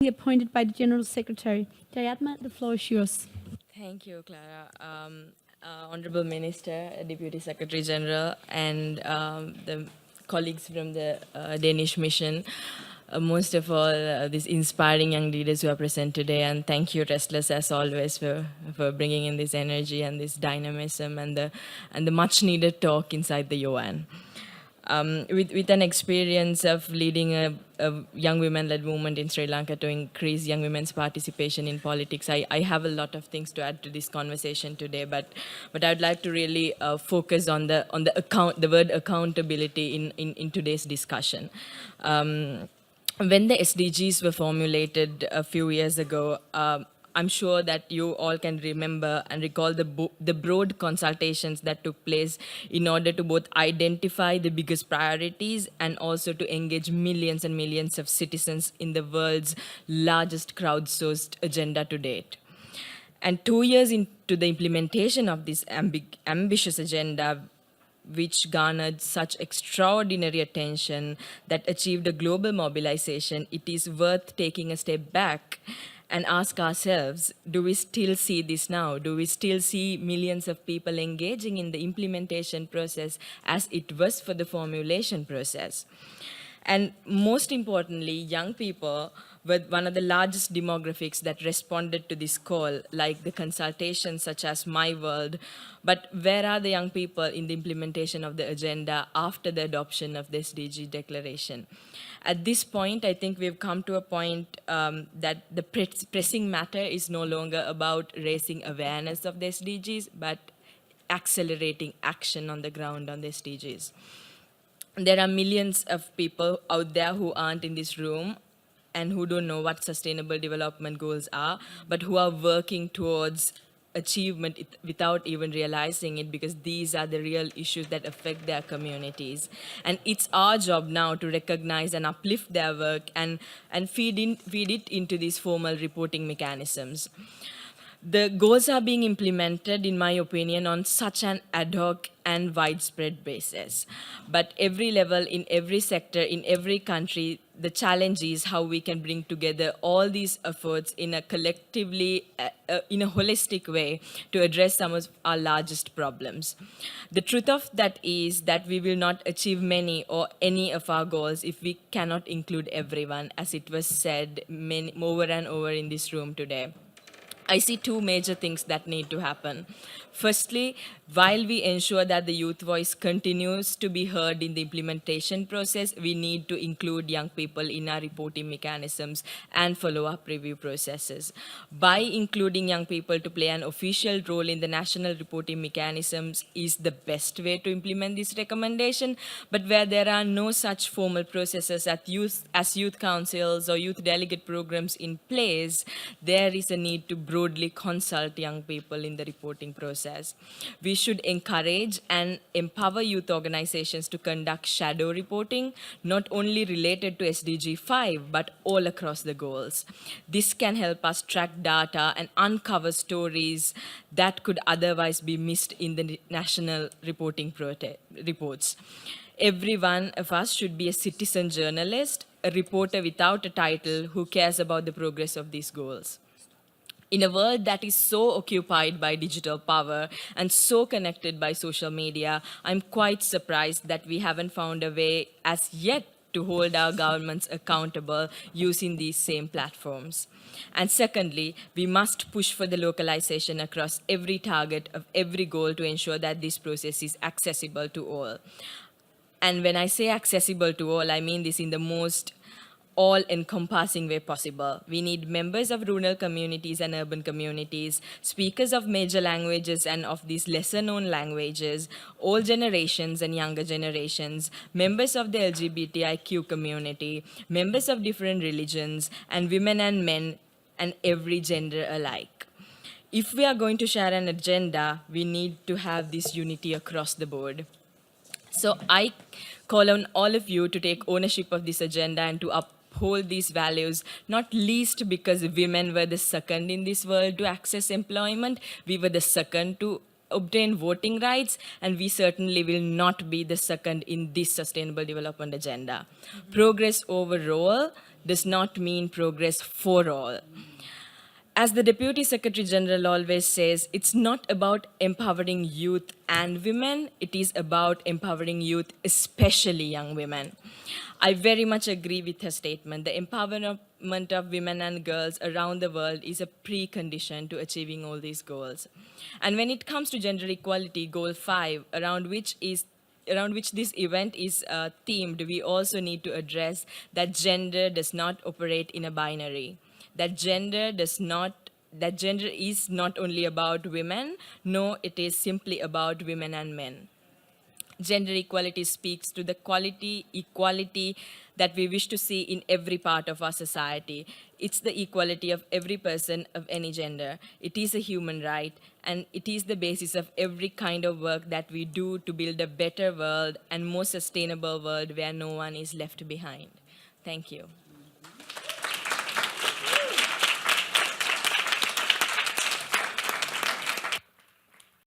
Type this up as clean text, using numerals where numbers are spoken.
appointed by the General Secretary. Jayathma, the floor is yours. Thank you, Clara. Honorable Minister, Deputy Secretary General, and the colleagues from the Danish mission. Most of all, these inspiring young leaders who are present today, and thank you, Restless, as always, for bringing in this energy and this dynamism and the much needed talk inside the UN. With an experience of leading a young women-led movement in Sri Lanka to increase young women's participation in politics, I have a lot of things to add to this conversation today. But I'd like to really focus on the word accountability in today's discussion. When the SDGs were formulated a few years ago, I'm sure that you all can remember and recall the broad consultations that took place in order to both identify the biggest priorities and also to engage millions and millions of citizens in the world's largest crowdsourced agenda to date. And 2 years into the implementation of this ambitious agenda, which garnered such extraordinary attention that achieved a global mobilization, it is worth taking a step back and ask ourselves, do we still see this now? Do we still see millions of people engaging in the implementation process as it was for the formulation process? And most importantly, young people were one of the largest demographics that responded to this call, like the consultations such as My World. But where are the young people in the implementation of the agenda after the adoption of the SDG declaration? At this point, I think we've come to a point that the pressing matter is no longer about raising awareness of the SDGs, but accelerating action on the ground on the SDGs. There are millions of people out there who aren't in this room and who don't know what sustainable development goals are, but who are working towards achievement without even realizing it, because these are the real issues that affect their communities. And it's our job now to recognize and uplift their work and feed it into these formal reporting mechanisms. The goals are being implemented, in my opinion, on such an ad hoc and widespread basis. But every level, in every sector, in every country, the challenge is how we can bring together all these efforts in a collectively, in a holistic way to address some of our largest problems. The truth of that is that we will not achieve many or any of our goals if we cannot include everyone, as it was said over and over in this room today. I see two major things that need to happen. Firstly, while we ensure that the youth voice continues to be heard in the implementation process, we need to include young people in our reporting mechanisms and follow-up review processes. By including young people to play an official role in the national reporting mechanisms is the best way to implement this recommendation, but where there are no such formal processes as youth councils or youth delegate programs in place, there is a need to broadly consult young people in the reporting process. We should encourage and empower youth organizations to conduct shadow reporting, not only related to SDG 5, but all across the goals. This can help us track data and uncover stories that could otherwise be missed in the national reporting reports. Every one of us should be a citizen journalist, a reporter without a title who cares about the progress of these goals. In a world that is so occupied by digital power and so connected by social media, I'm quite surprised that we haven't found a way as yet to hold our governments accountable using these same platforms. And secondly, we must push for the localization across every target of every goal to ensure that this process is accessible to all. And when I say accessible to all, I mean this in the most all-encompassing way possible. We need members of rural communities and urban communities, speakers of major languages and of these lesser-known languages, all generations and younger generations, members of the LGBTIQ community, members of different religions, and women and men, and every gender alike. If we are going to share an agenda, we need to have this unity across the board. So I call on all of you to take ownership of this agenda and to uphold these values, not least because women were the second in this world to access employment. We were the second to obtain voting rights, and we certainly will not be the second in this sustainable development agenda. Progress overall does not mean progress for all. As the Deputy Secretary General always says, it's not about empowering youth and women, it is about empowering youth, especially young women. I very much agree with her statement. The empowerment of women and girls around the world is a precondition to achieving all these goals. And when it comes to gender equality, Goal 5, around which this event is themed, we also need to address that gender does not operate in a binary. That gender is not only about women, no, it is simply about women and men. Gender equality speaks to the equality that we wish to see in every part of our society. It's the equality of every person of any gender. It is a human right, and it is the basis of every kind of work that we do to build a better world and more sustainable world where no one is left behind. Thank you.